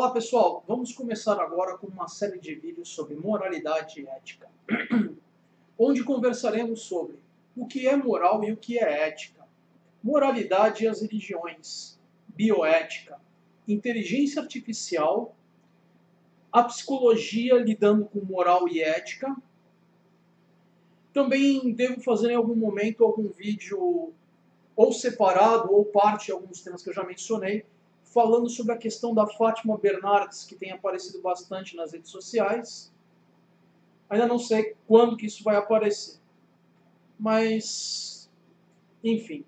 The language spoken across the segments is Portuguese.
Olá pessoal, vamos começar agora com uma série de vídeos sobre moralidade e ética, onde conversaremos sobre o que é moral e o que é ética, moralidade e as religiões, bioética, inteligência artificial, a psicologia lidando com moral e ética. Também devo fazer em algum momento algum vídeo ou separado ou parte de alguns temas que eu já mencionei, falando sobre a questão da Fátima Bernardes, que tem aparecido bastante nas redes sociais. Ainda não sei quando que isso vai aparecer. Mas, enfim.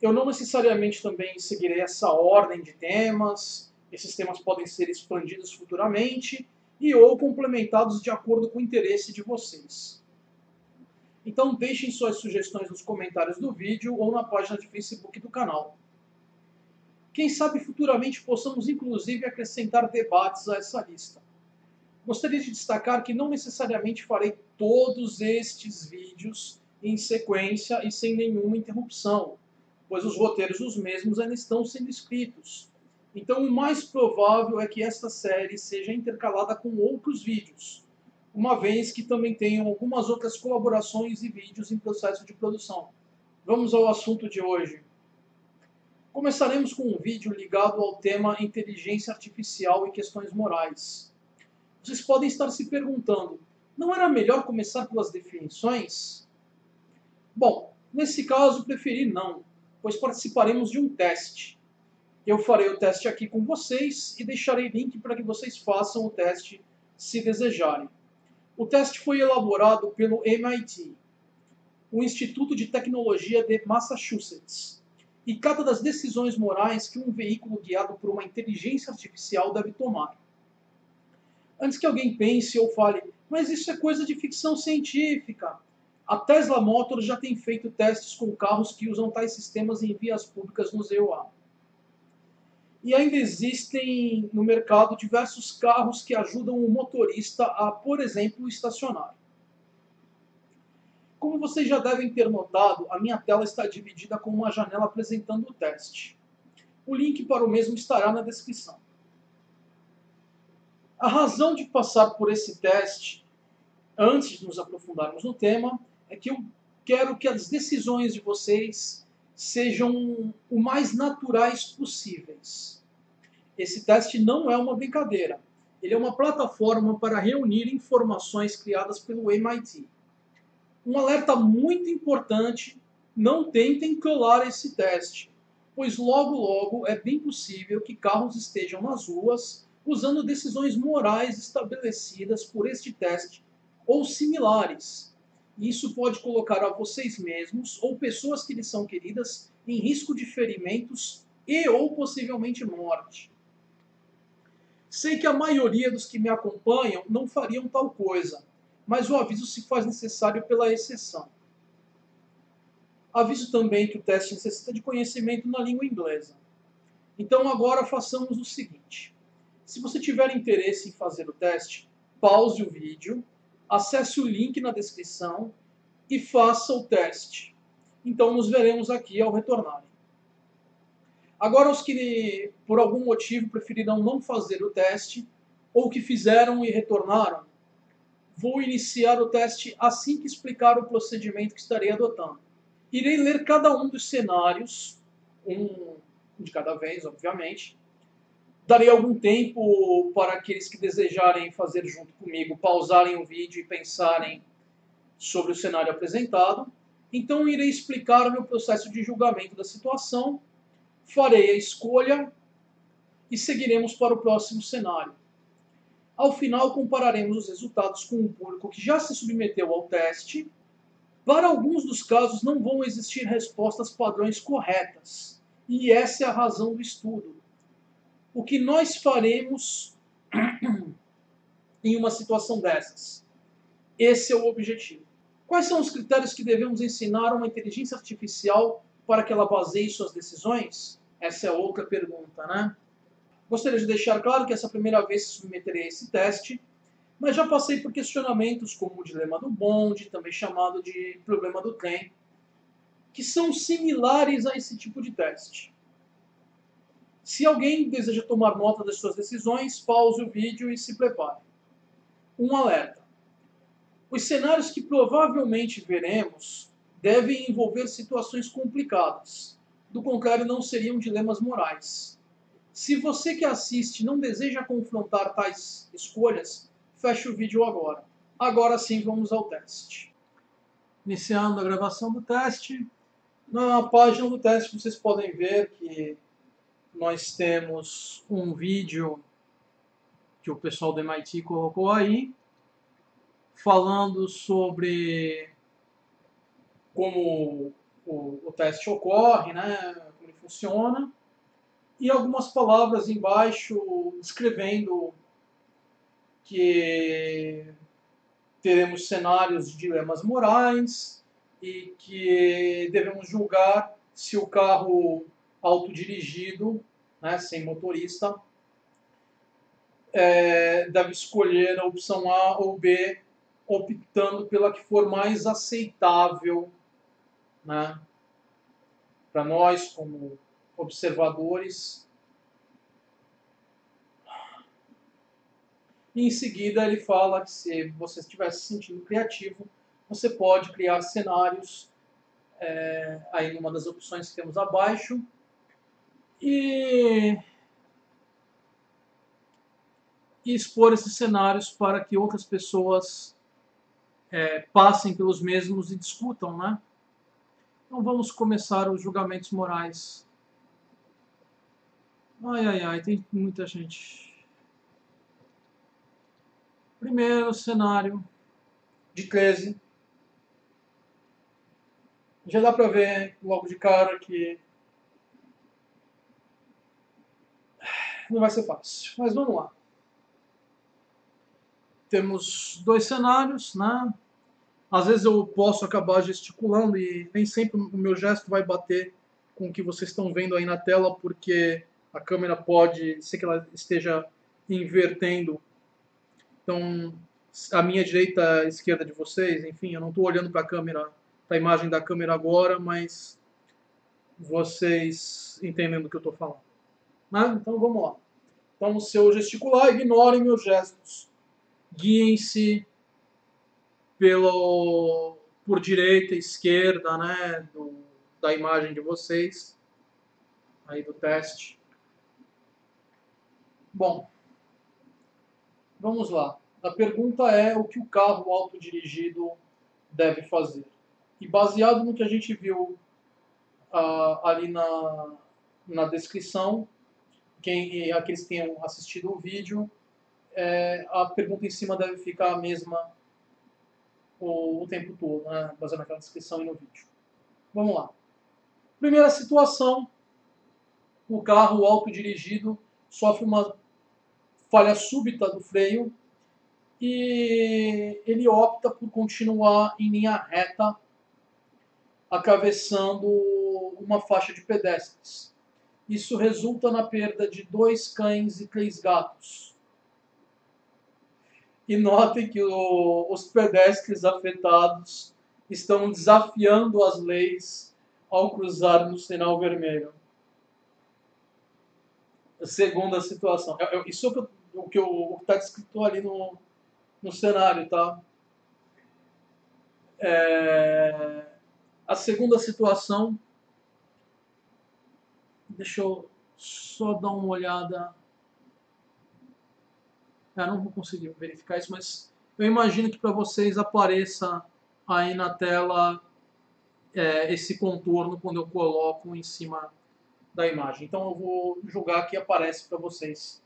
Eu não necessariamente também seguirei essa ordem de temas. Esses temas podem ser expandidos futuramente e ou complementados de acordo com o interesse de vocês. Então deixem suas sugestões nos comentários do vídeo ou na página de Facebook do canal. Quem sabe futuramente possamos inclusive acrescentar debates a essa lista. Gostaria de destacar que não necessariamente farei todos estes vídeos em sequência e sem nenhuma interrupção, pois os roteiros dos mesmos ainda estão sendo escritos. Então o mais provável é que esta série seja intercalada com outros vídeos, uma vez que também tenham algumas outras colaborações e vídeos em processo de produção. Vamos ao assunto de hoje. Começaremos com um vídeo ligado ao tema inteligência artificial e questões morais. Vocês podem estar se perguntando, não era melhor começar pelas definições? Bom, nesse caso preferi não, pois participaremos de um teste. Eu farei o teste aqui com vocês e deixarei link para que vocês façam o teste se desejarem. O teste foi elaborado pelo MIT, o Instituto de Tecnologia de Massachusetts, e trata das decisões morais que um veículo guiado por uma inteligência artificial deve tomar. Antes que alguém pense ou fale, mas isso é coisa de ficção científica. A Tesla Motors já tem feito testes com carros que usam tais sistemas em vias públicas no ZEUA. E ainda existem no mercado diversos carros que ajudam o motorista a, por exemplo, estacionar. Como vocês já devem ter notado, a minha tela está dividida com uma janela apresentando o teste. O link para o mesmo estará na descrição. A razão de passar por esse teste, antes de nos aprofundarmos no tema, é que eu quero que as decisões de vocês sejam o mais naturais possíveis. Esse teste não é uma brincadeira. Ele é uma plataforma para reunir informações criadas pelo MIT. Um alerta muito importante, não tentem colar esse teste, pois logo logo é bem possível que carros estejam nas ruas usando decisões morais estabelecidas por este teste ou similares. Isso pode colocar a vocês mesmos ou pessoas que lhes são queridas em risco de ferimentos e ou possivelmente morte. Sei que a maioria dos que me acompanham não fariam tal coisa, mas o aviso se faz necessário pela exceção. Aviso também que o teste necessita de conhecimento na língua inglesa. Então agora façamos o seguinte. Se você tiver interesse em fazer o teste, pause o vídeo, acesse o link na descrição e faça o teste. Então nos veremos aqui ao retornarem. Agora os que por algum motivo preferiram não fazer o teste, ou que fizeram e retornaram, vou iniciar o teste assim que explicar o procedimento que estarei adotando. Irei ler cada um dos cenários, um de cada vez, obviamente. Darei algum tempo para aqueles que desejarem fazer junto comigo pausarem o vídeo e pensarem sobre o cenário apresentado. Então irei explicar o meu processo de julgamento da situação, farei a escolha e seguiremos para o próximo cenário. Ao final, compararemos os resultados com o público que já se submeteu ao teste. Para alguns dos casos, não vão existir respostas padrões corretas. E essa é a razão do estudo. O que nós faremos em uma situação dessas? Esse é o objetivo. Quais são os critérios que devemos ensinar a uma inteligência artificial para que ela baseie suas decisões? Essa é outra pergunta, né? Gostaria de deixar claro que essa é a primeira vez que submeterei a esse teste, mas já passei por questionamentos como o dilema do bonde, também chamado de problema do trem, que são similares a esse tipo de teste. Se alguém deseja tomar nota das suas decisões, pause o vídeo e se prepare. Um alerta. Os cenários que provavelmente veremos devem envolver situações complicadas. Do contrário, não seriam dilemas morais. Se você que assiste não deseja confrontar tais escolhas, feche o vídeo agora. Agora sim, vamos ao teste. Iniciando a gravação do teste. Na página do teste vocês podem ver que nós temos um vídeo que o pessoal do MIT colocou aí, falando sobre como o teste ocorre, né, como ele funciona, e algumas palavras embaixo descrevendo que teremos cenários de dilemas morais e que devemos julgar se o carro autodirigido, né, sem motorista, deve escolher a opção A ou B, optando pela que for mais aceitável, né, para nós como observadores. E em seguida ele fala que se você estiver se sentindo criativo, você pode criar cenários aí numa das opções que temos abaixo e expor esses cenários para que outras pessoas passem pelos mesmos e discutam, né? Então vamos começar os julgamentos morais. Ai, ai, ai, tem muita gente. Primeiro cenário de 13. Já dá para ver logo de cara que não vai ser fácil, mas vamos lá. Temos dois cenários, né? Às vezes eu posso acabar gesticulando e nem sempre o meu gesto vai bater com o que vocês estão vendo aí na tela, porque a câmera pode ser que ela esteja invertendo. Então, a minha direita, a esquerda de vocês, enfim, eu não estou olhando para a câmera, para a imagem da câmera agora, mas vocês entendem do que eu estou falando. Né? Então vamos lá. Então, se eu gesticular, ignorem meus gestos. Guiem-se por direita e esquerda, né, da imagem de vocês, aí do teste. Bom, vamos lá. A pergunta é o que o carro autodirigido deve fazer. E baseado no que a gente viu ali na descrição, aqueles que tenham assistido o vídeo, a pergunta em cima deve ficar a mesma o tempo todo, né, baseado naquela descrição e no vídeo. Vamos lá. Primeira situação, o carro autodirigido sofre uma falha súbita do freio e ele opta por continuar em linha reta, atravessando uma faixa de pedestres. Isso resulta na perda de 2 cães e 3 gatos. E notem que os pedestres afetados estão desafiando as leis ao cruzar no sinal vermelho. Segunda situação. Isso é o que está descrito ali no cenário, tá? A segunda situação, deixa eu só dar uma olhada. Não vou conseguir verificar isso, mas eu imagino que para vocês apareça aí na tela esse contorno quando eu coloco em cima da imagem. Então eu vou julgar que aparece para vocês.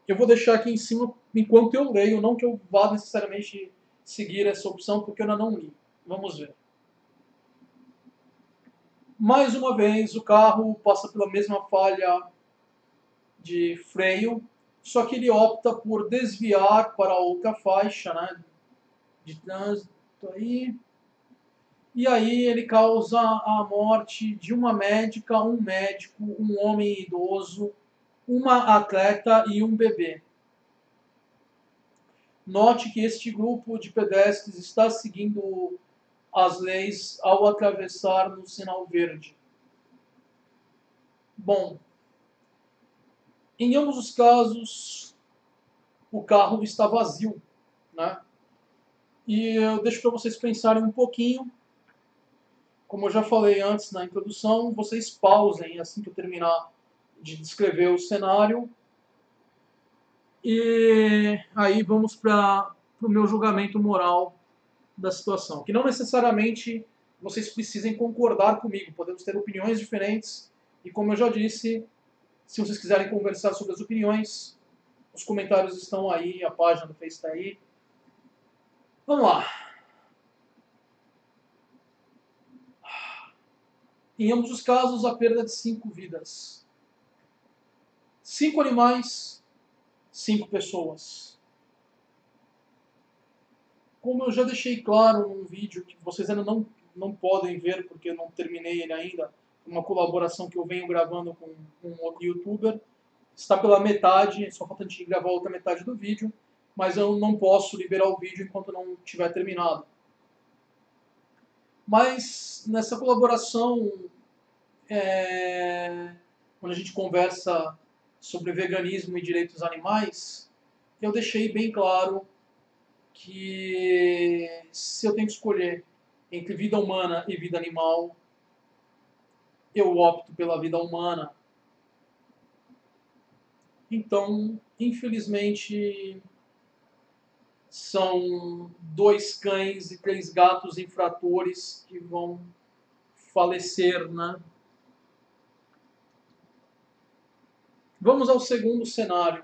Eu vou deixar aqui em cima enquanto eu leio, não que eu vá necessariamente seguir essa opção, porque eu ainda não li. Vamos ver. Mais uma vez, o carro passa pela mesma falha de freio, só que ele opta por desviar para outra faixa, né, de trânsito aí. E aí ele causa a morte de uma médica, um médico, um homem idoso, uma atleta e um bebê. Note que este grupo de pedestres está seguindo as leis ao atravessar no sinal verde. Bom, Em ambos os casos, o carro está vazio, né? E eu deixo para vocês pensarem um pouquinho. Como eu já falei antes na introdução, vocês pausem assim que eu terminar de descrever o cenário. E aí vamos para o meu julgamento moral da situação. Que não necessariamente vocês precisem concordar comigo. Podemos ter opiniões diferentes. E como eu já disse, se vocês quiserem conversar sobre as opiniões, os comentários estão aí, a página do Face está aí. Vamos lá. Em ambos os casos, a perda de 5 vidas. 5 animais, 5 pessoas. Como eu já deixei claro num vídeo que vocês ainda não podem ver, porque eu não terminei ele ainda, uma colaboração que eu venho gravando com um outro youtuber, está pela metade, só falta a gente gravar a outra metade do vídeo, mas eu não posso liberar o vídeo enquanto não tiver terminado. Mas nessa colaboração, quando a gente conversa sobre veganismo e direitos animais, eu deixei bem claro que se eu tenho que escolher entre vida humana e vida animal, eu opto pela vida humana. Então, infelizmente, são 2 cães e 3 gatos infratores que vão falecer, né? Vamos ao segundo cenário.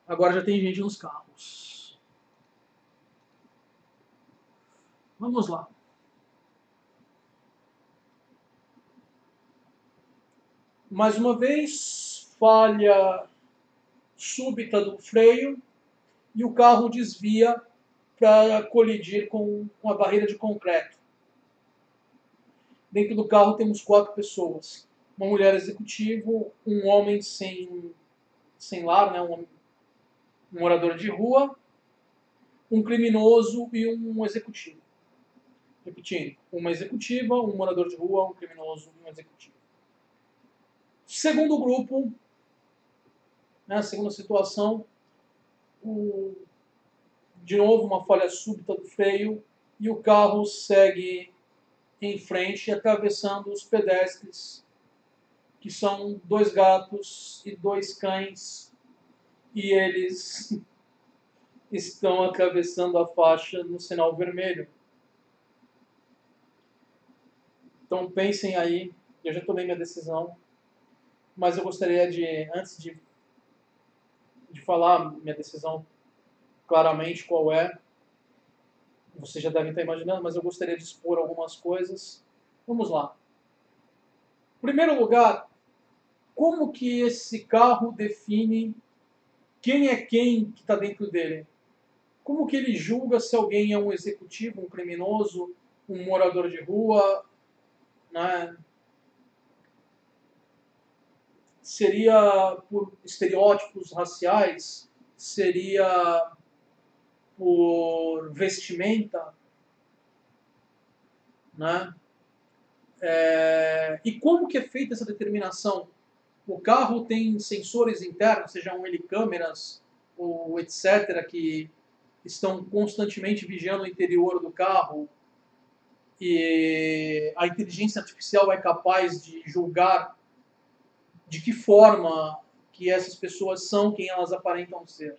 Agora já tem gente nos carros. Vamos lá. Mais uma vez, falha súbita do freio e o carro desvia para colidir com a barreira de concreto. Dentro do carro temos 4 pessoas. Uma mulher executivo, um homem sem lar, né, um morador de rua, um criminoso e um executivo. Repetindo, uma executiva, um morador de rua, um criminoso e um executivo. Segundo grupo, né, segunda situação, de novo uma falha súbita do freio e o carro segue em frente, atravessando os pedestres, que são 2 gatos e 2 cães, e eles estão atravessando a faixa no sinal vermelho. Então pensem aí, eu já tomei minha decisão, mas eu gostaria de, antes de falar minha decisão claramente qual é, vocês já devem estar imaginando, mas eu gostaria de expor algumas coisas. Vamos lá. Em primeiro lugar, como que esse carro define quem é quem que está dentro dele? Como que ele julga se alguém é um executivo, um criminoso, um morador de rua, né? Seria por estereótipos raciais? Seria por vestimenta? Né? E como que é feita essa determinação? O carro tem sensores internos, sejam ele câmeras ou etc., que estão constantemente vigiando o interior do carro, e a inteligência artificial é capaz de julgar de que forma que essas pessoas são quem elas aparentam ser.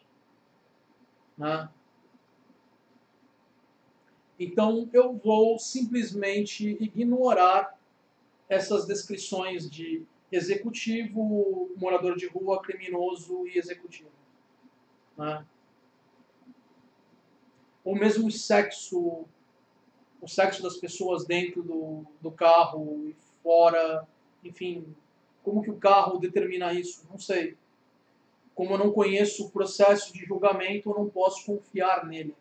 Né? Então eu vou simplesmente ignorar essas descrições de executivo, morador de rua, criminoso e executivo. Né? Ou mesmo o sexo das pessoas dentro do carro e fora, enfim, como que o carro determina isso? Não sei. Como eu não conheço o processo de julgamento, eu não posso confiar nele.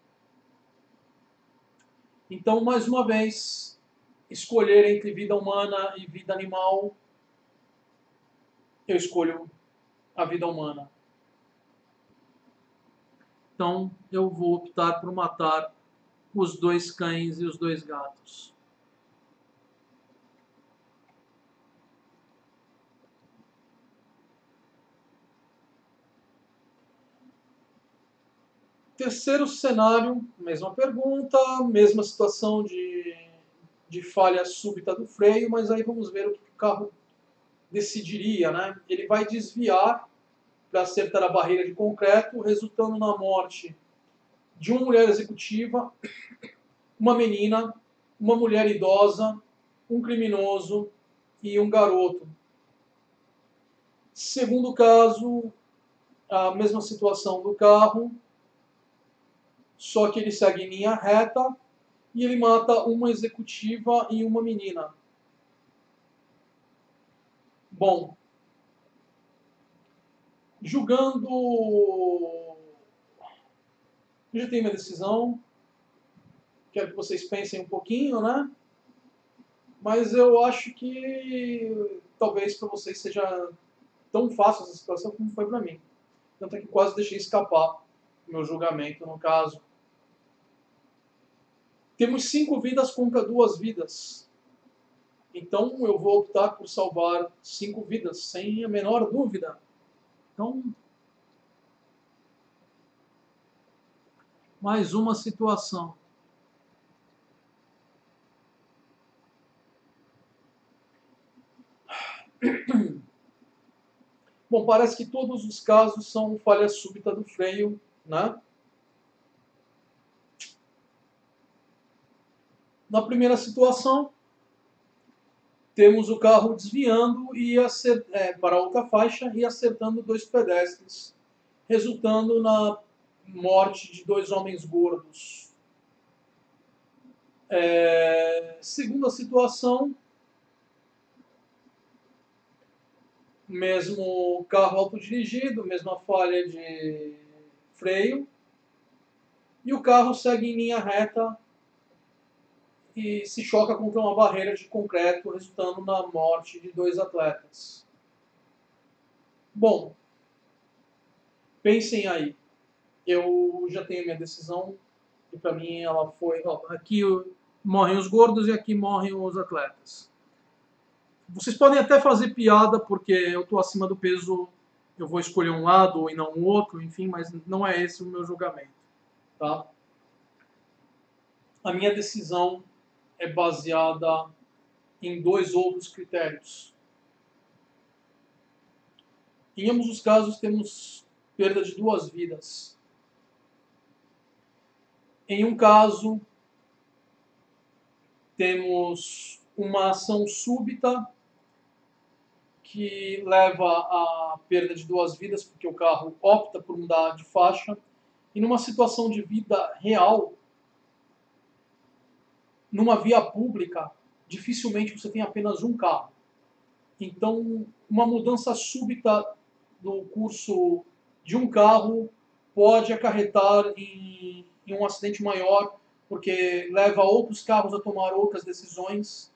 Então, mais uma vez, escolher entre vida humana e vida animal, eu escolho a vida humana. Então, eu vou optar por matar os 2 cães e os 2 gatos. Terceiro cenário, mesma pergunta, mesma situação de falha súbita do freio, mas aí vamos ver o que o carro decidiria, né? Ele vai desviar para acertar a barreira de concreto, resultando na morte de uma mulher executiva, uma menina, uma mulher idosa, um criminoso e um garoto. Segundo caso, a mesma situação do carro, só que ele segue em linha reta e ele mata uma executiva e uma menina. Bom, julgando. Eu já tenho minha decisão, quero que vocês pensem um pouquinho, né? Mas eu acho que talvez para vocês seja tão fácil essa situação como foi para mim. Tanto é que quase deixei escapar o meu julgamento no caso. Temos 5 vidas contra 2 vidas. Então eu vou optar por salvar 5 vidas, sem a menor dúvida. Então, mais uma situação. Bom, parece que todos os casos são falha súbita do freio, né? Na primeira situação, temos o carro desviando para outra faixa e acertando 2 pedestres, resultando na morte de 2 homens gordos. Segunda situação, mesmo carro autodirigido, mesma falha de freio, e o carro segue em linha reta e se choca contra uma barreira de concreto, resultando na morte de 2 atletas. Bom, pensem aí. Eu já tenho minha decisão e para mim ela foi, ó, aqui morrem os gordos e aqui morrem os atletas. Vocês podem até fazer piada porque eu estou acima do peso, eu vou escolher um lado e não o outro, enfim, mas não é esse o meu julgamento, tá? A minha decisão é baseada em 2 outros critérios. Em ambos os casos temos perda de 2 vidas. Em um caso, temos uma ação súbita que leva à perda de 2 vidas, porque o carro opta por mudar de faixa. E numa situação de vida real, numa via pública, dificilmente você tem apenas um carro. Então, uma mudança súbita do curso de um carro pode acarretar em um acidente maior, porque leva outros carros a tomar outras decisões,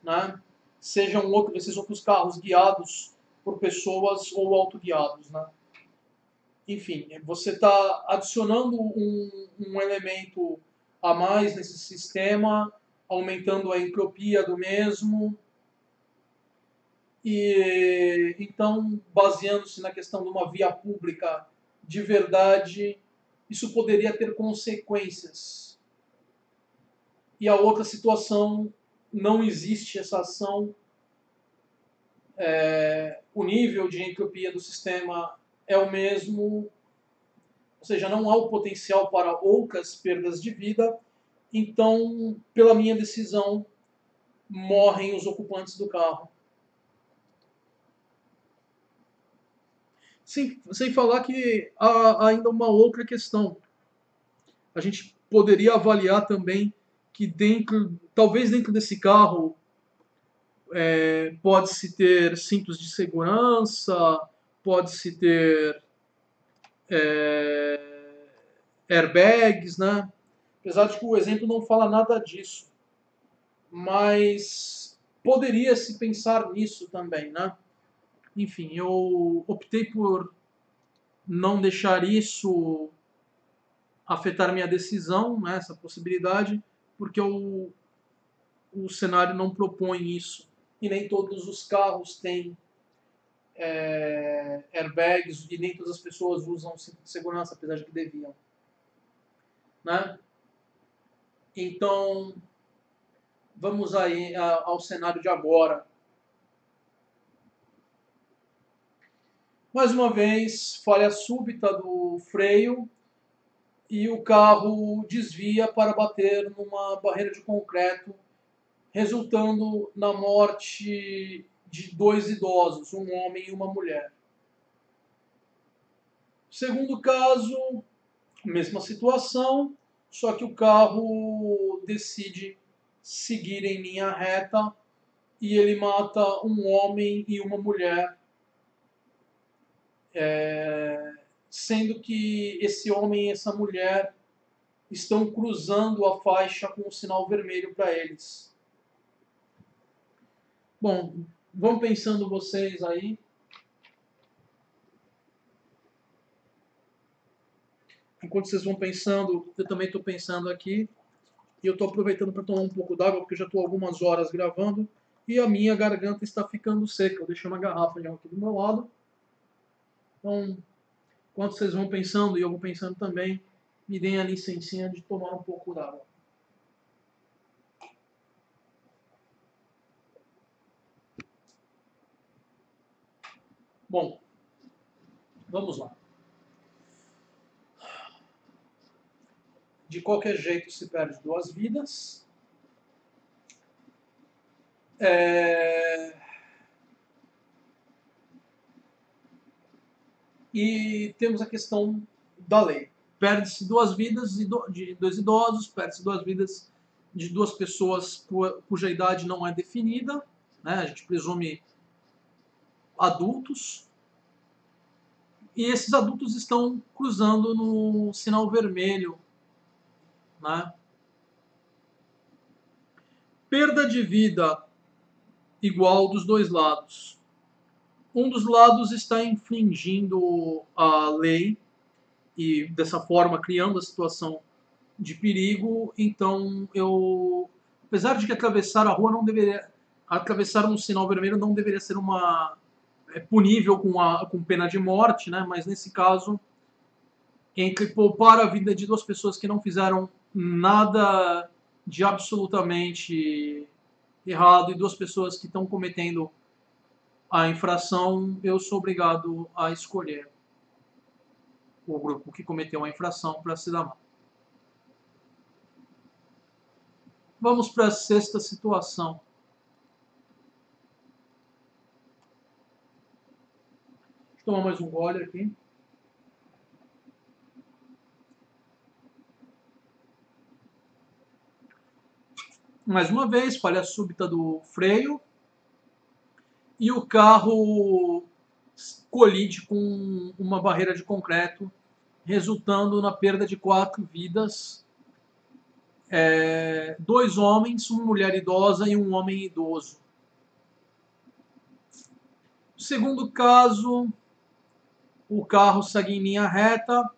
né? Sejam esses outros carros guiados por pessoas ou autoguiados, né? Enfim, você está adicionando um elemento a mais nesse sistema, aumentando a entropia do mesmo, e então, baseando-se na questão de uma via pública de verdade, isso poderia ter consequências. E a outra situação, não existe essa ação, o nível de entropia do sistema é o mesmo, ou seja, não há o potencial para outras perdas de vida, então, pela minha decisão, morrem os ocupantes do carro. Sem falar que há ainda uma outra questão. A gente poderia avaliar também que talvez dentro desse carro pode-se ter cintos de segurança, pode-se ter é, airbags, né? Apesar de que o exemplo não fala nada disso. Mas poderia se pensar nisso também, né? Enfim, eu optei por não deixar isso afetar minha decisão, né, essa possibilidade, porque o cenário não propõe isso. E nem todos os carros têm airbags e nem todas as pessoas usam cinto de segurança, apesar de que deviam. né? Então, vamos aí ao cenário de agora. Mais uma vez, falha súbita do freio e o carro desvia para bater numa barreira de concreto, resultando na morte de 2 idosos, um homem e uma mulher. Segundo caso, mesma situação, só que o carro decide seguir em linha reta e ele mata um homem e uma mulher, sendo que esse homem e essa mulher estão cruzando a faixa com o sinal vermelho para eles. Bom, vão pensando vocês aí. Enquanto vocês vão pensando, eu também estou pensando aqui. E eu estou aproveitando para tomar um pouco d'água, porque eu já estou algumas horas gravando. E a minha garganta está ficando seca. Eu deixei uma garrafa de água aqui do meu lado. Então, enquanto vocês vão pensando, e eu vou pensando também, me deem a licencinha de tomar um pouco d'água. Bom, vamos lá. De qualquer jeito se perde 2 vidas. E temos a questão da lei. Perde-se 2 vidas de 2 idosos, perde-se 2 vidas de 2 pessoas cuja idade não é definida, né? A gente presume adultos, e esses adultos estão cruzando no sinal vermelho, né? Perda de vida igual dos 2 lados. Um dos lados está infringindo a lei e dessa forma criando a situação de perigo, então apesar de que atravessar a rua não deveria, atravessar um sinal vermelho não deveria ser punível com pena de morte, né? Mas nesse caso, entre poupar a vida de 2 pessoas que não fizeram nada de absolutamente errado e 2 pessoas que estão cometendo a infração, eu sou obrigado a escolher o grupo que cometeu a infração para se dar mal. Vamos para a 6ª situação. Deixa eu tomar mais um gole aqui. Mais uma vez, falha súbita do freio e o carro colide com uma barreira de concreto, resultando na perda de 4 vidas. 2 homens, uma mulher idosa e um homem idoso. No segundo caso, o carro segue em linha reta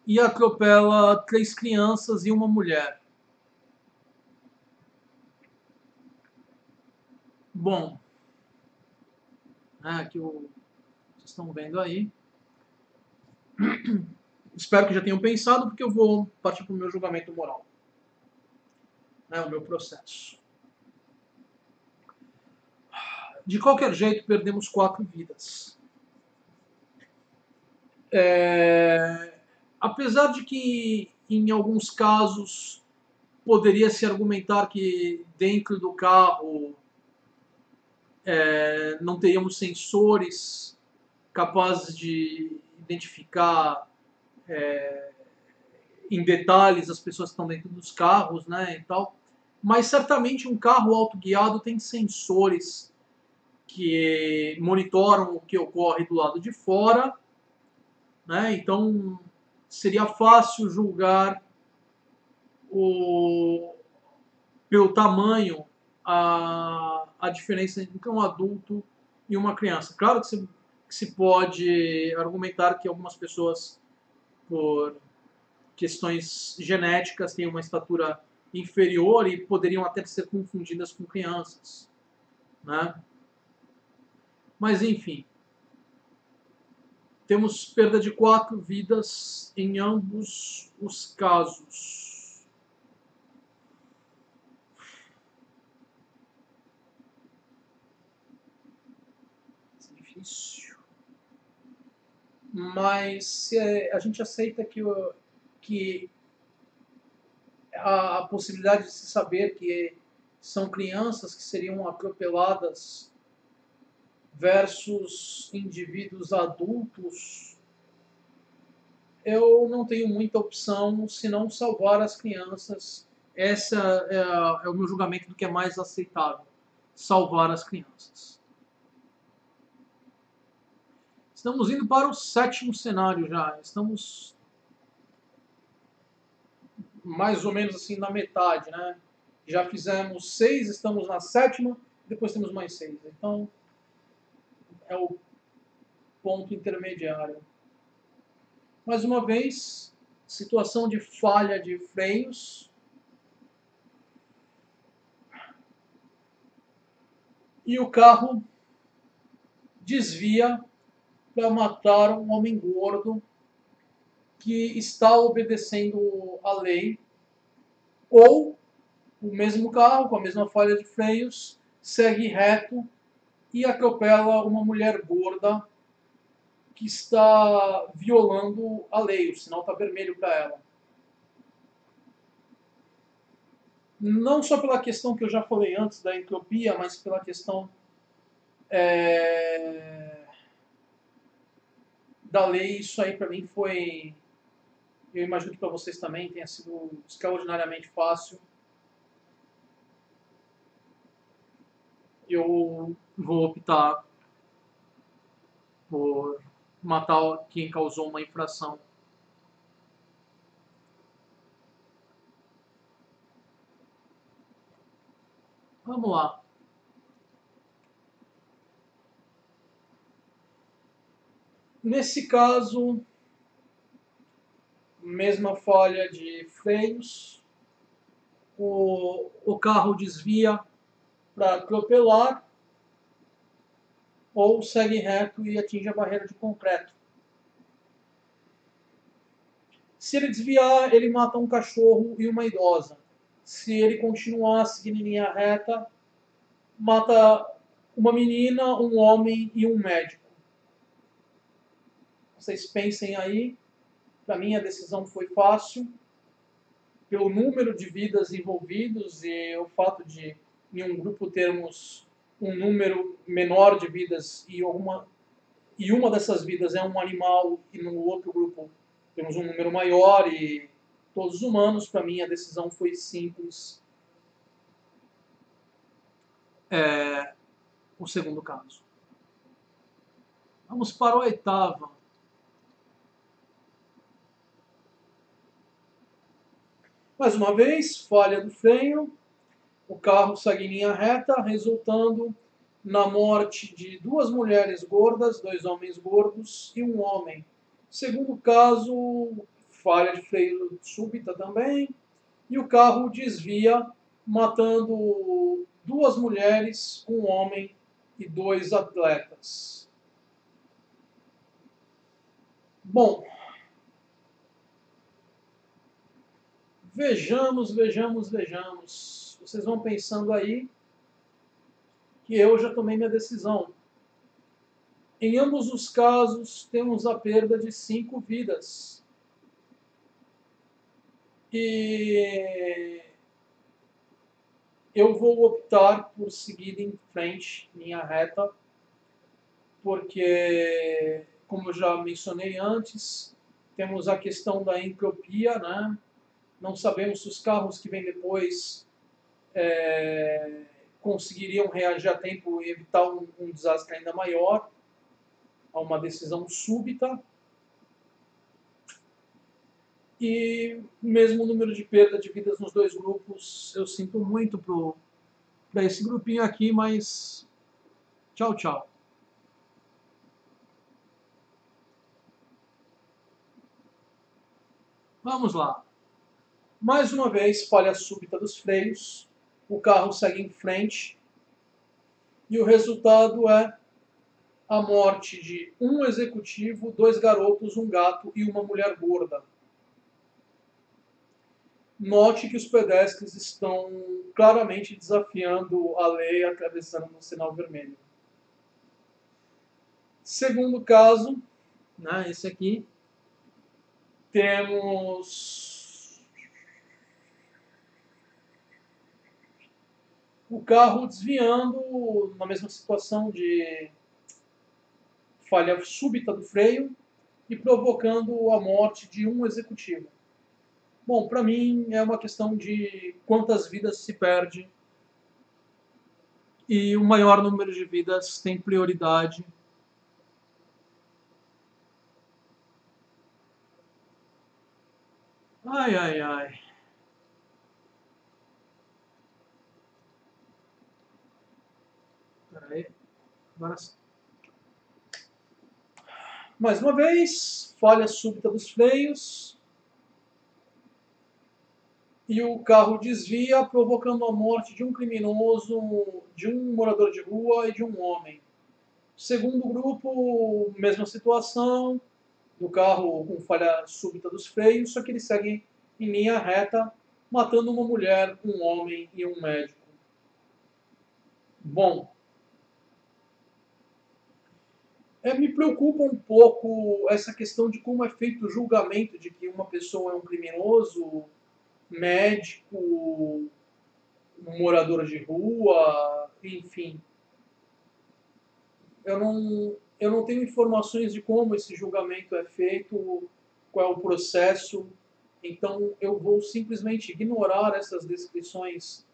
e atropela 3 crianças e uma mulher. Bom, que vocês estão vendo aí. Espero que já tenham pensado, porque eu vou partir para o meu julgamento moral. O meu processo. De qualquer jeito, perdemos 4 vidas. Apesar de que, em alguns casos, poderia se argumentar que dentro do carro não teríamos sensores capazes de identificar em detalhes as pessoas que estão dentro dos carros, né, e tal. Mas certamente um carro autoguiado tem sensores que monitoram o que ocorre do lado de fora, né? Então seria fácil julgar pelo tamanho a diferença entre um adulto e uma criança. Claro que se pode argumentar que algumas pessoas, por questões genéticas, têm uma estatura inferior e poderiam até ser confundidas com crianças, né? Mas enfim, temos perda de 4 vidas em ambos os casos. difícil. Mas a gente aceita que a possibilidade de se saber que são crianças que seriam atropeladas versus indivíduos adultos, eu não tenho muita opção senão salvar as crianças. Esse é o meu julgamento do que é mais aceitável. Salvar as crianças. Estamos indo para o 7º cenário já. Estamos mais ou menos assim na metade, né? Já fizemos 6, estamos na 7ª, depois temos mais 6. Então, é o ponto intermediário. Mais uma vez, situação de falha de freios. E o carro desvia para matar um homem gordo que está obedecendo a lei, ou o mesmo carro, com a mesma falha de freios, segue reto e atropela uma mulher gorda que está violando a lei, o sinal está vermelho para ela. Não só pela questão que eu já falei antes da entropia, mas pela questão da lei, isso aí para mim foi, eu imagino que para vocês também tenha sido extraordinariamente fácil. Eu vou optar por matar quem causou uma infração. Vamos lá. Nesse caso, mesma falha de freios, o carro desvia para atropelar ou segue reto e atinge a barreira de concreto. Se ele desviar, ele mata um cachorro e uma idosa. Se ele continuar seguindo em linha reta, mata uma menina, um homem e um médico. Vocês pensem aí. Para mim a decisão foi fácil, pelo número de vidas envolvidos e o fato de em um grupo termos um número menor de vidas e uma dessas vidas é um animal e no outro grupo temos um número maior e todos humanos. Para mim a decisão foi simples. O segundo caso. Vamos para a 8ª. Mais uma vez, falha do freio, o carro segue em linha reta, resultando na morte de 2 mulheres gordas, 2 homens gordos e um homem. Segundo caso, falha de freio súbita também, e o carro desvia, matando 2 mulheres, um homem e 2 atletas. Bom, vejamos. Vocês vão pensando aí que eu já tomei minha decisão. Em ambos os casos, temos a perda de 5 vidas. E eu vou optar por seguir em frente, linha reta, porque, como eu já mencionei antes, temos a questão da entropia, né? Não sabemos se os carros que vêm depois conseguiriam reagir a tempo e evitar um desastre ainda maior, a uma decisão súbita. E mesmo o número de perda de vidas nos 2 grupos, eu sinto muito para esse grupinho aqui, mas tchau, tchau. Vamos lá. Mais uma vez, falha súbita dos freios, o carro segue em frente e o resultado é a morte de um executivo, 2 garotos, um gato e uma mulher gorda. Note que os pedestres estão claramente desafiando a lei, atravessando o sinal vermelho. Segundo caso, né, esse aqui, temos o carro desviando na mesma situação de falha súbita do freio e provocando a morte de um executivo. Bom, para mim é uma questão de quantas vidas se perde e o maior número de vidas tem prioridade. Ai, ai, ai. Peraí. Agora sim. Mais uma vez, falha súbita dos freios e o carro desvia, provocando a morte de um criminoso, de um morador de rua e de um homem. Segundo grupo, mesma situação, do carro com falha súbita dos freios, só que ele segue em linha reta, matando uma mulher, um homem e um médico. Bom, me preocupa um pouco essa questão de como é feito o julgamento de que uma pessoa é um criminoso, médico, um morador de rua, enfim. Eu não tenho informações de como esse julgamento é feito, qual é o processo, então eu vou simplesmente ignorar essas descrições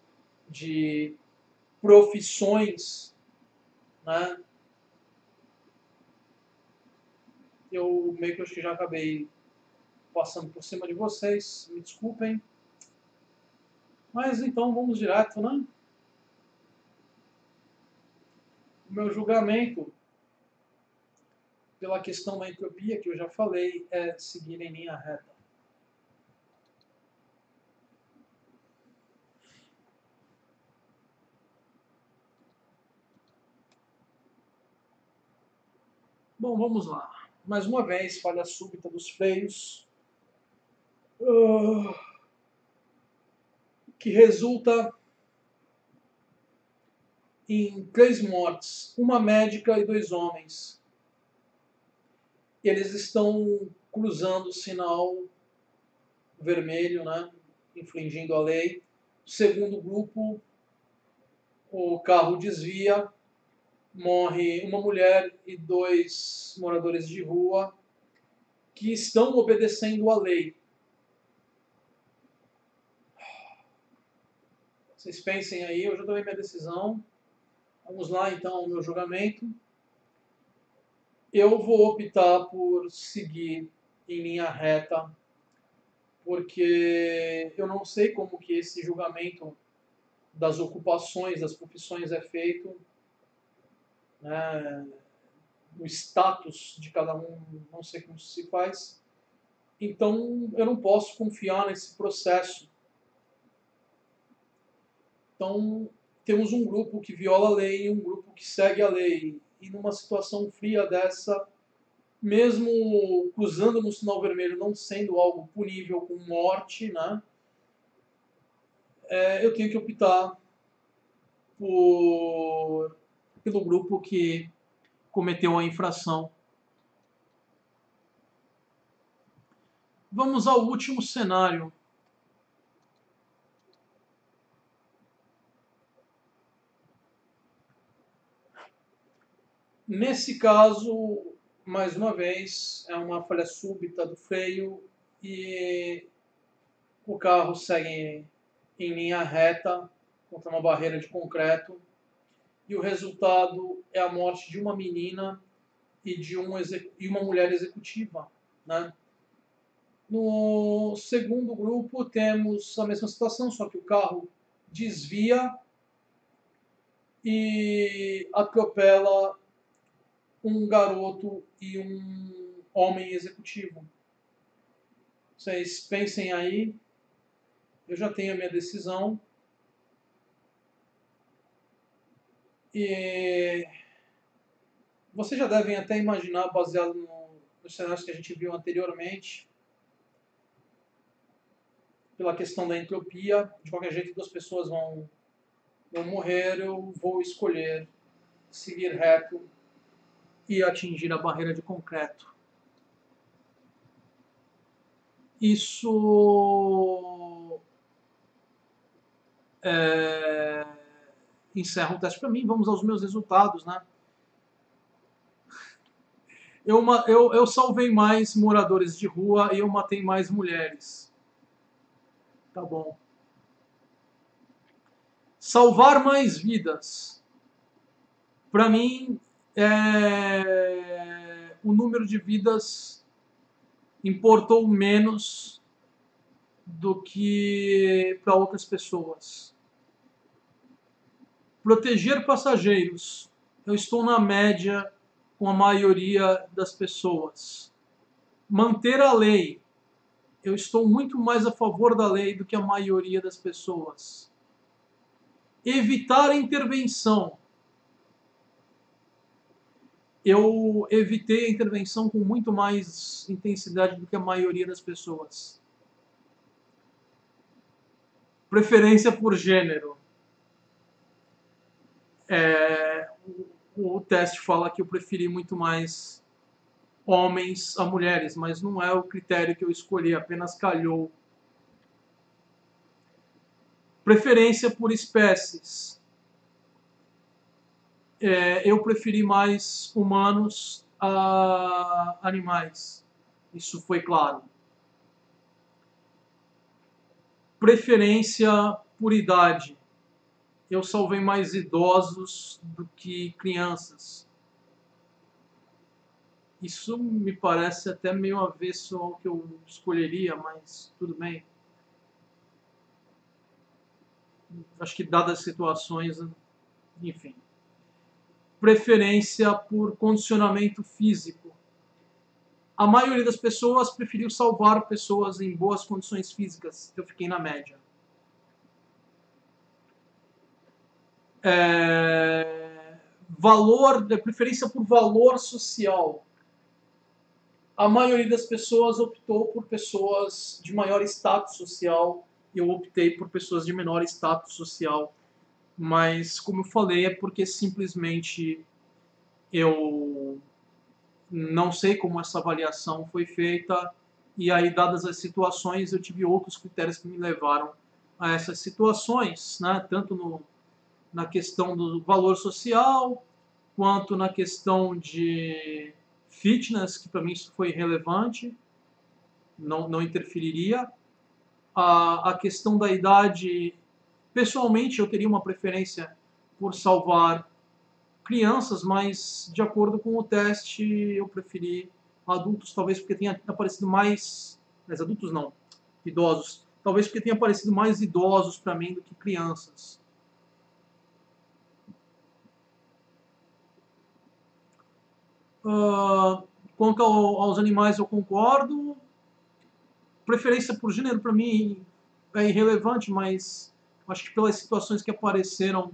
de profissões, né? Eu meio que acho que já acabei passando por cima de vocês, me desculpem. Mas então vamos direto, né? O meu julgamento, pela questão da entropia que eu já falei, é seguir em linha reta. Bom, vamos lá. Mais uma vez, falha súbita dos freios, que resulta em 3 mortes, uma médica e 2 homens. Eles estão cruzando o sinal vermelho, né, infringindo a lei. Segundo grupo, o carro desvia, morre uma mulher e 2 moradores de rua que estão obedecendo à lei. Vocês pensem aí, eu já tomei minha decisão. Vamos lá então ao meu julgamento. Eu vou optar por seguir em linha reta, porque eu não sei como que esse julgamento das ocupações, das profissões é feito, né? O status de cada um, não sei como se faz. Então, eu não posso confiar nesse processo. Então, temos um grupo que viola a lei e um grupo que segue a lei. E numa situação fria dessa, mesmo cruzando no sinal vermelho não sendo algo punível com morte, né, eu tenho que optar pelo grupo que cometeu a infração. Vamos ao último cenário. Nesse caso, mais uma vez, é uma falha súbita do freio e o carro segue em linha reta contra uma barreira de concreto e o resultado é a morte de uma menina e uma mulher executiva, né? No segundo grupo temos a mesma situação, só que o carro desvia e atropela um garoto e um homem executivo. Vocês pensem aí, eu já tenho a minha decisão. E vocês já devem até imaginar, baseado nos cenários que a gente viu anteriormente, pela questão da entropia, de qualquer jeito 2 pessoas vão morrer, eu vou escolher seguir reto que atingir a barreira de concreto. Isso encerra o teste para mim. Vamos aos meus resultados, né? Eu salvei mais moradores de rua e eu matei mais mulheres. Tá bom. Salvar mais vidas. Para mim, o número de vidas importou menos do que para outras pessoas. Proteger passageiros. Eu estou na média com a maioria das pessoas. Manter a lei. Eu estou muito mais a favor da lei do que a maioria das pessoas. Evitar a intervenção. Eu evitei a intervenção com muito mais intensidade do que a maioria das pessoas. Preferência por gênero. O teste fala que eu preferi muito mais homens a mulheres, mas não é o critério que eu escolhi, apenas calhou. Preferência por espécies. Eu preferi mais humanos a animais. Isso foi claro. Preferência por idade. Eu salvei mais idosos do que crianças. Isso me parece até meio avesso ao que eu escolheria, mas tudo bem. Acho que dadas as situações, enfim. Preferência por condicionamento físico. A maioria das pessoas preferiu salvar pessoas em boas condições físicas. Eu fiquei na média. Preferência por valor social. A maioria das pessoas optou por pessoas de maior status social. Eu optei por pessoas de menor status social. Mas, como eu falei, é porque simplesmente eu não sei como essa avaliação foi feita. E aí, dadas as situações, eu tive outros critérios que me levaram a essas situações, né? Tanto na questão do valor social, quanto na questão de fitness, que para mim isso foi relevante, não interferiria. A questão da idade, pessoalmente eu teria uma preferência por salvar crianças, mas de acordo com o teste eu preferi adultos, talvez porque tenha aparecido mais, mas adultos não, idosos, talvez porque tenha aparecido mais idosos para mim do que crianças. Quanto aos animais, eu concordo. Preferência por gênero, para mim, é irrelevante, mas acho que pelas situações que apareceram,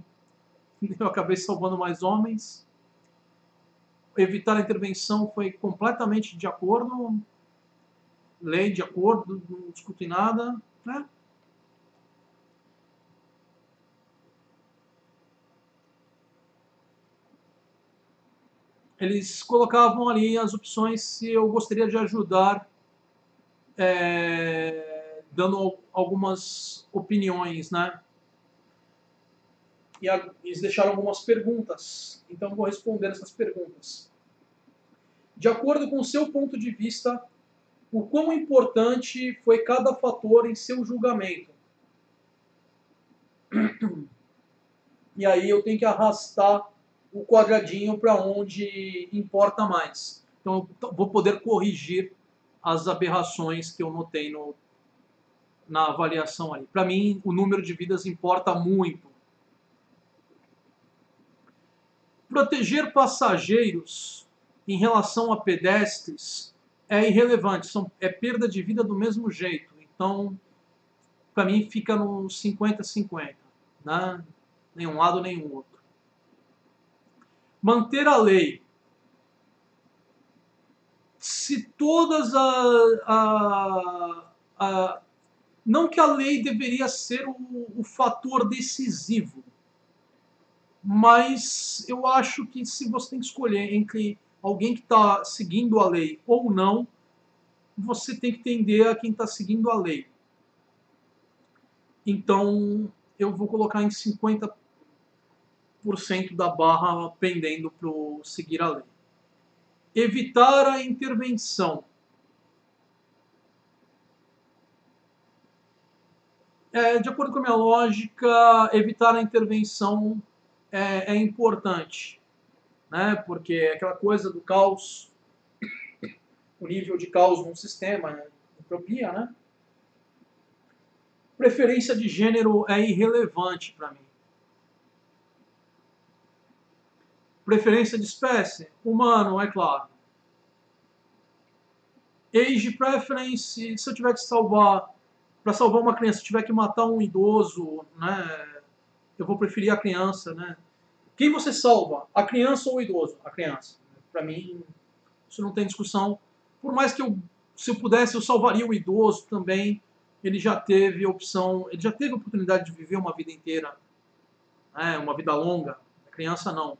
eu acabei salvando mais homens. Evitar a intervenção foi completamente de acordo. Lei de acordo, não discuti nada. Né? Eles colocavam ali as opções se eu gostaria de ajudar, dando algumas opiniões, né? E eles deixaram algumas perguntas, então eu vou responder essas perguntas. De acordo com o seu ponto de vista, o quão importante foi cada fator em seu julgamento? E aí eu tenho que arrastar o quadradinho para onde importa mais. Então eu vou poder corrigir as aberrações que eu notei na avaliação ali. Para mim, o número de vidas importa muito. Proteger passageiros em relação a pedestres é irrelevante, é perda de vida do mesmo jeito. Então, para mim, fica no 50-50, né? Nem um lado nem o outro. Manter a lei. Se todas não que a lei deveria ser o fator decisivo, mas eu acho que se você tem que escolher entre alguém que está seguindo a lei ou não, você tem que entender a quem está seguindo a lei. Então, eu vou colocar em 50% da barra pendendo para o seguir a lei. Evitar a intervenção. De acordo com a minha lógica, evitar a intervenção é importante, né? Porque é aquela coisa do caos, o nível de caos num sistema, né? Entropia, né? Preferência de gênero é irrelevante para mim. Preferência de espécie? Humano, é claro. Age preference, se eu tiver que salvar, para salvar uma criança, se eu tiver que matar um idoso, né? Eu vou preferir a criança, né? Quem você salva? A criança ou o idoso? A criança. Para mim, isso não tem discussão. Por mais que se eu pudesse, eu salvaria o idoso também. Ele já teve opção, ele já teve a oportunidade de viver uma vida inteira, né? Uma vida longa. A criança não.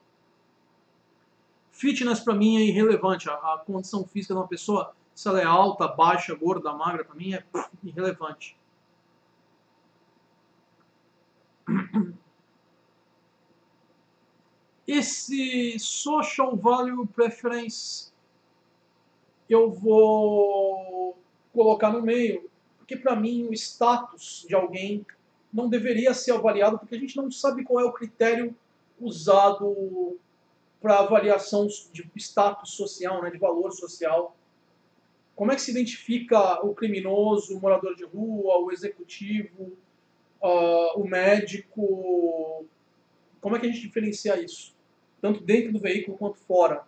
Fitness para mim é irrelevante. A condição física de uma pessoa, se ela é alta, baixa, gorda, magra, para mim é irrelevante. Esse social value preference eu vou colocar no meio, porque para mim o status de alguém não deveria ser avaliado, porque a gente não sabe qual é o critério usado para avaliação de status social, né, de valor social. Como é que se identifica o criminoso, o morador de rua, o executivo, o médico? Como é que a gente diferencia isso? Tanto dentro do veículo quanto fora.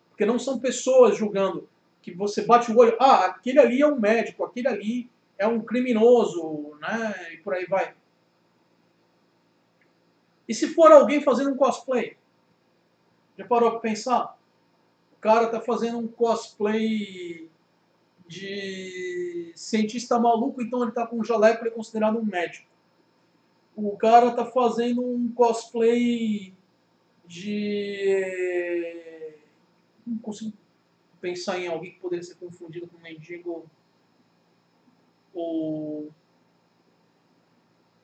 Porque não são pessoas julgando que você bate o olho, aquele ali é um médico, aquele ali é um criminoso, né? E por aí vai. E se for alguém fazendo um cosplay? Já parou para pensar? O cara tá fazendo um cosplay de cientista maluco, então ele tá com um jaleco, ele é considerado um médico. O cara tá fazendo um cosplay de... Não consigo pensar em alguém que poderia ser confundido com um mendigo ou,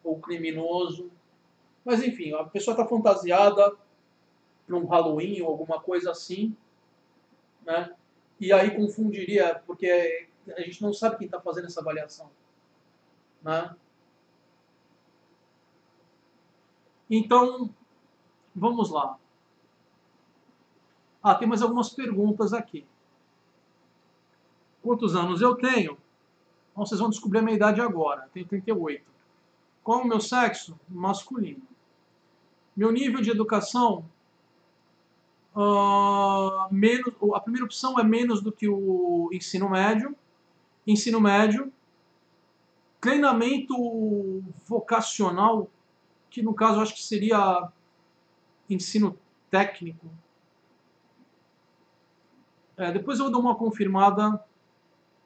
ou criminoso. Mas enfim, a pessoa está fantasiada para um Halloween ou alguma coisa assim, né? E aí confundiria, porque a gente não sabe quem está fazendo essa avaliação, né? Então, vamos lá. Tem mais algumas perguntas aqui. Quantos anos eu tenho? Bom, vocês vão descobrir a minha idade agora. Tenho 38. Qual é o meu sexo? Masculino. Meu nível de educação? Menos, a primeira opção é menos do que o ensino médio. Ensino médio. Treinamento vocacional, que no caso eu acho que seria ensino técnico. Depois eu vou dar uma confirmada,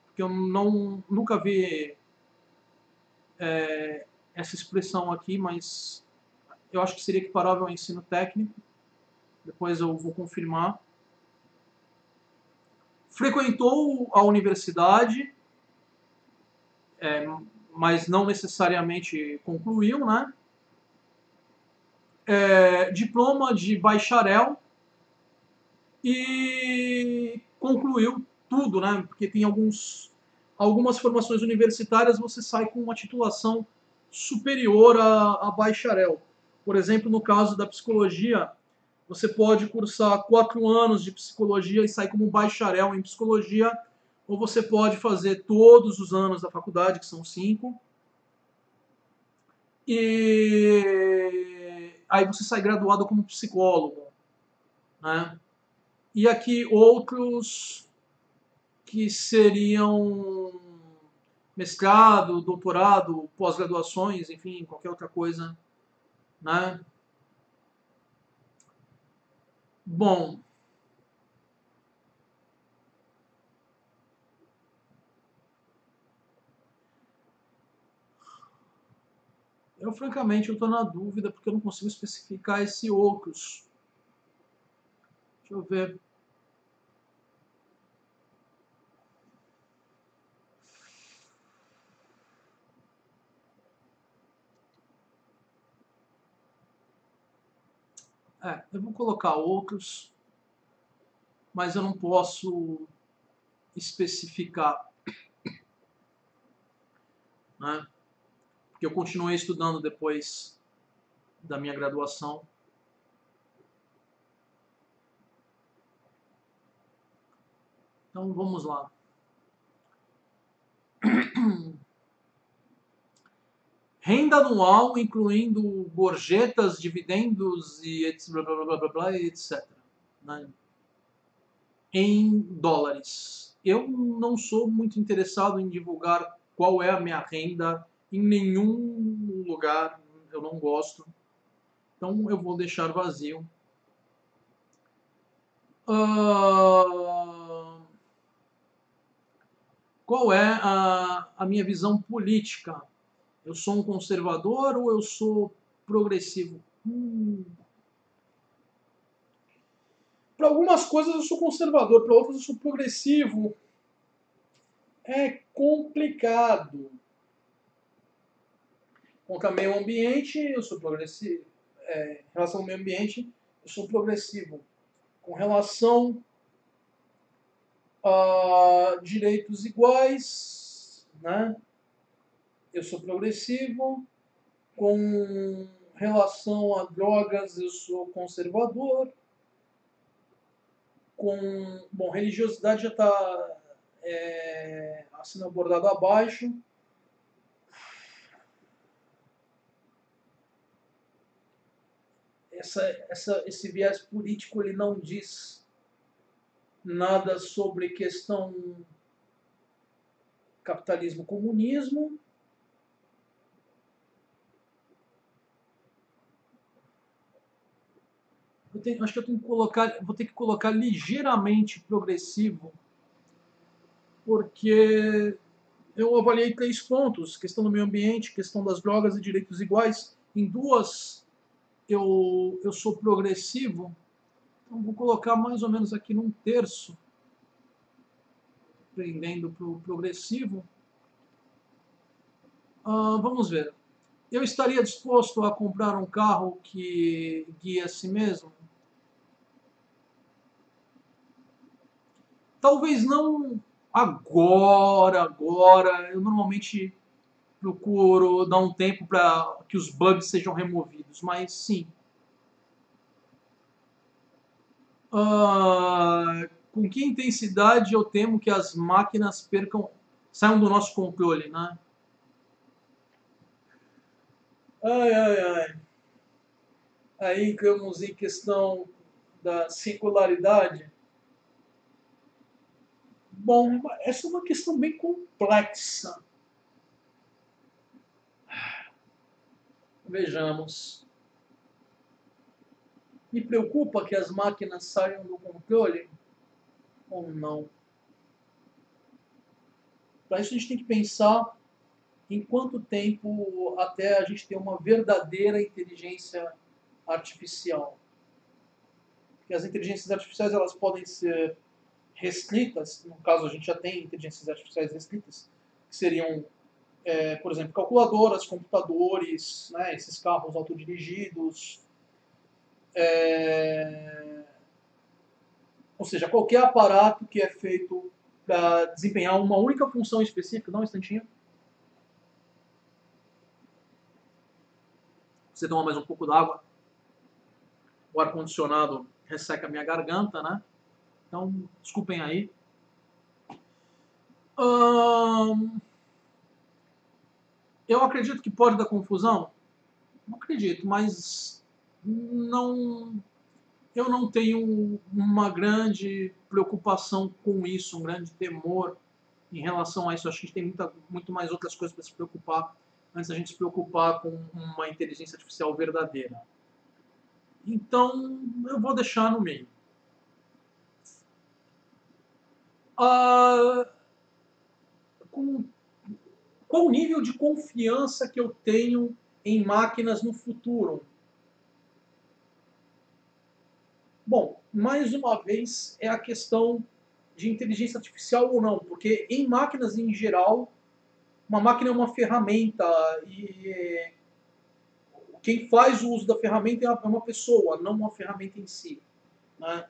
porque eu nunca vi essa expressão aqui, mas eu acho que seria equiparável ao ensino técnico. Depois eu vou confirmar. Frequentou a universidade, mas não necessariamente concluiu, né? Diploma de bacharel e concluiu tudo, né? Porque tem algumas formações universitárias você sai com uma titulação superior a bacharel. Por exemplo, no caso da psicologia, você pode cursar 4 anos de psicologia e sair como bacharel em psicologia, ou você pode fazer todos os anos da faculdade, que são 5, e aí você sai graduado como psicólogo, né? E aqui outros que seriam mestrado, doutorado, pós-graduações, enfim, qualquer outra coisa, né? Bom, eu francamente eu estou na dúvida porque eu não consigo especificar esse outros. Deixa eu ver. Eu vou colocar outros, mas eu não posso especificar, né? Porque eu continuei estudando depois da minha graduação. Então vamos lá. Renda anual, incluindo gorjetas, dividendos e etc, etc. Né? Em dólares. Eu não sou muito interessado em divulgar qual é a minha renda em nenhum lugar. Eu não gosto. Então eu vou deixar vazio. Qual é a minha visão política? Eu sou um conservador ou eu sou progressivo? Para algumas coisas eu sou conservador, para outras eu sou progressivo. É complicado. Contra o meio ambiente, eu sou progressivo. Em relação ao meio ambiente, eu sou progressivo. Com relação a direitos iguais, né? Eu sou progressivo. Com relação a drogas, eu sou conservador. Bom, religiosidade já está sendo abordado abaixo. Esse viés político ele não diz nada sobre questão capitalismo-comunismo. Acho que eu tenho que vou ter que colocar ligeiramente progressivo, porque eu avaliei 3 pontos: questão do meio ambiente, questão das drogas e direitos iguais. Em duas eu sou progressivo, então vou colocar mais ou menos aqui num terço, prendendo para o progressivo. Vamos ver. Eu estaria disposto a comprar um carro que guia a si mesmo? Talvez não agora. Eu normalmente procuro dar um tempo para que os bugs sejam removidos, mas sim. Com que intensidade eu temo que as máquinas saiam do nosso controle, né? Ai. Aí entramos em questão da singularidade. Bom, essa é uma questão bem complexa. Vejamos. Me preocupa que as máquinas saiam do controle ou não? Para isso a gente tem que pensar em quanto tempo até a gente ter uma verdadeira inteligência artificial. Porque as inteligências artificiais elas podem ser restritas, no caso a gente já tem inteligências artificiais restritas, que seriam, por exemplo, calculadoras, computadores, né, esses carros autodirigidos, ou seja, qualquer aparato que é feito para desempenhar uma única função específica. Dá um instantinho. Você toma mais um pouco d'água. O ar-condicionado resseca a minha garganta, né? Então, desculpem aí. Eu acredito que pode dar confusão? Não acredito, mas não, eu não tenho uma grande preocupação com isso, um grande temor em relação a isso. Acho que a gente tem muito mais outras coisas para se preocupar antes da gente se preocupar com uma inteligência artificial verdadeira. Então, eu vou deixar no meio. Com qual o nível de confiança que eu tenho em máquinas no futuro? Bom, mais uma vez é a questão de inteligência artificial ou não, porque em máquinas em geral, uma máquina é uma ferramenta e quem faz o uso da ferramenta é uma pessoa, não uma ferramenta em si. Né?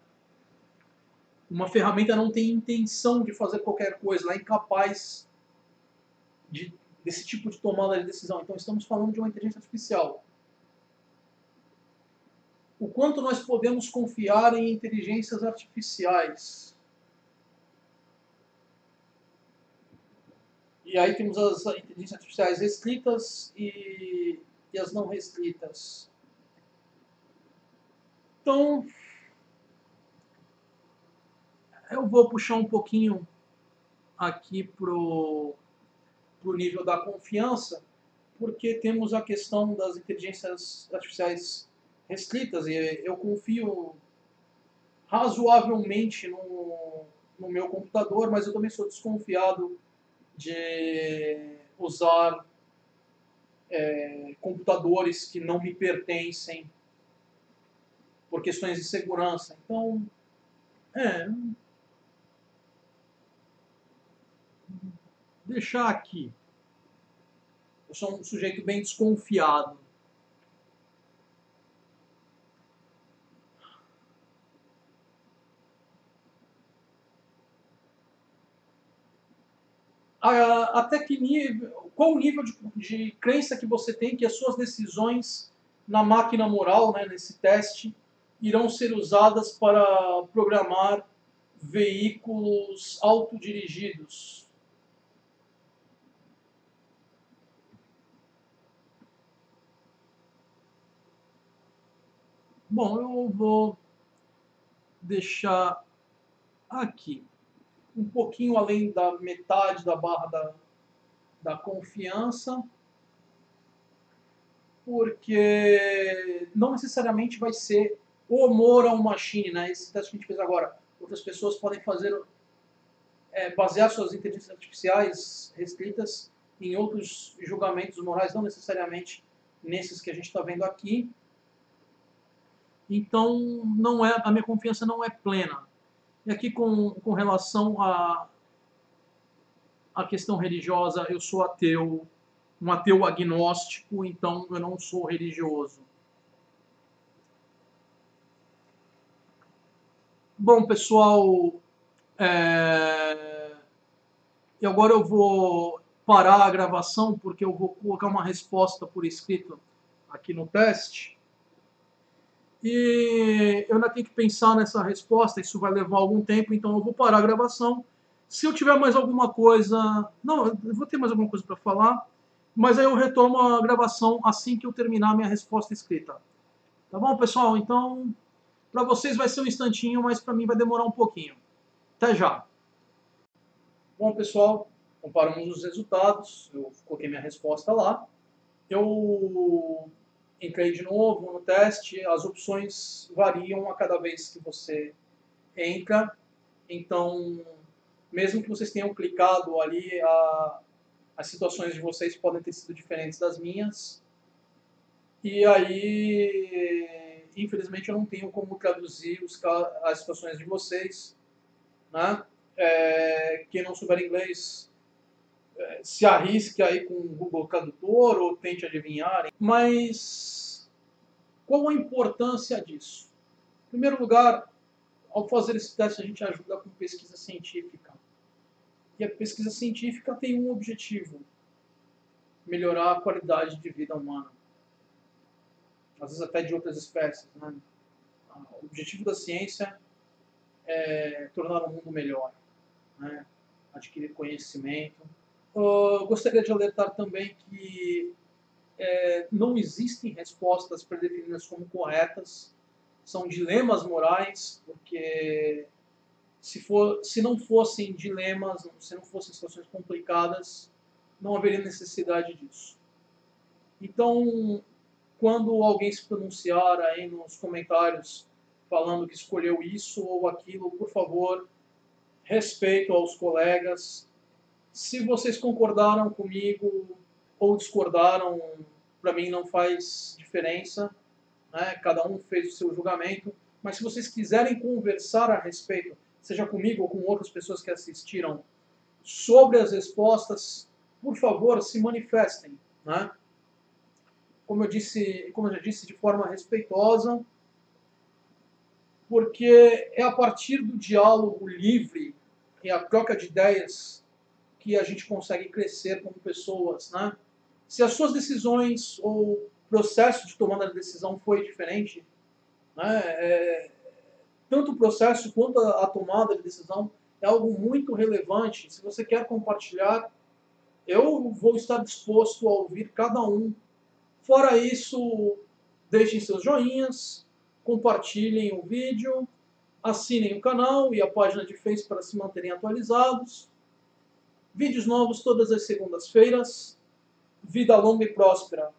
Uma ferramenta não tem intenção de fazer qualquer coisa, ela é incapaz desse tipo de tomada de decisão. Então estamos falando de uma inteligência artificial. O quanto nós podemos confiar em inteligências artificiais? E aí temos as inteligências artificiais restritas e as não restritas. Então, eu vou puxar um pouquinho aqui pro nível da confiança, porque temos a questão das inteligências artificiais restritas, e eu confio razoavelmente no meu computador, mas eu também sou desconfiado de usar computadores que não me pertencem por questões de segurança. Então, deixar aqui. Eu sou um sujeito bem desconfiado. Até que nível, qual o nível de crença que você tem que as suas decisões na máquina moral, né, nesse teste, irão ser usadas para programar veículos autodirigidos? Bom, eu vou deixar aqui, um pouquinho além da metade da barra da confiança, porque não necessariamente vai ser o moral machine, né? Esse teste que a gente fez agora. Outras pessoas podem fazer, basear suas inteligências artificiais restritas em outros julgamentos morais, não necessariamente nesses que a gente está vendo aqui. Então, não é, a minha confiança não é plena. E aqui com relação à questão religiosa, eu sou ateu, um ateu agnóstico, então eu não sou religioso. Bom, pessoal, e agora eu vou parar a gravação porque eu vou colocar uma resposta por escrito aqui no teste. E eu ainda tenho que pensar nessa resposta, isso vai levar algum tempo, então eu vou parar a gravação. Se eu tiver mais alguma coisa. Não, eu vou ter mais alguma coisa para falar, mas aí eu retomo a gravação assim que eu terminar a minha resposta escrita. Tá bom, pessoal? Então, para vocês vai ser um instantinho, mas para mim vai demorar um pouquinho. Até já. Bom, pessoal, comparamos os resultados. Eu coloquei minha resposta lá. Eu entrei de novo no teste. As opções variam a cada vez que você entra. Então, mesmo que vocês tenham clicado ali, as situações de vocês podem ter sido diferentes das minhas. E aí, infelizmente, eu não tenho como traduzir as situações de vocês. Né? Quem não souber inglês, se arrisque aí com o Google Tradutor ou tente adivinhar. Mas qual a importância disso? Em primeiro lugar, ao fazer esse teste, a gente ajuda com pesquisa científica. E a pesquisa científica tem um objetivo: melhorar a qualidade de vida humana. Às vezes até de outras espécies. Né? O objetivo da ciência é tornar o mundo melhor, né? Adquirir conhecimento. Gostaria de alertar também que não existem respostas predefinidas como corretas. São dilemas morais, porque se não fossem dilemas, se não fossem situações complicadas, não haveria necessidade disso. Então, quando alguém se pronunciar aí nos comentários falando que escolheu isso ou aquilo, por favor, respeito aos colegas. Se vocês concordaram comigo ou discordaram, para mim não faz diferença, né? Cada um fez o seu julgamento, mas se vocês quiserem conversar a respeito, seja comigo ou com outras pessoas que assistiram, sobre as respostas, por favor, se manifestem, né? como eu já disse, de forma respeitosa, porque é a partir do diálogo livre e a troca de ideias que a gente consegue crescer como pessoas, né? Se as suas decisões ou processo de tomada de decisão foi diferente, né? Tanto o processo quanto a tomada de decisão é algo muito relevante. Se você quer compartilhar, eu vou estar disposto a ouvir cada um. Fora isso, deixem seus joinhas, compartilhem o vídeo, assinem o canal e a página de Facebook para se manterem atualizados. Vídeos novos todas as segundas-feiras. Vida longa e próspera.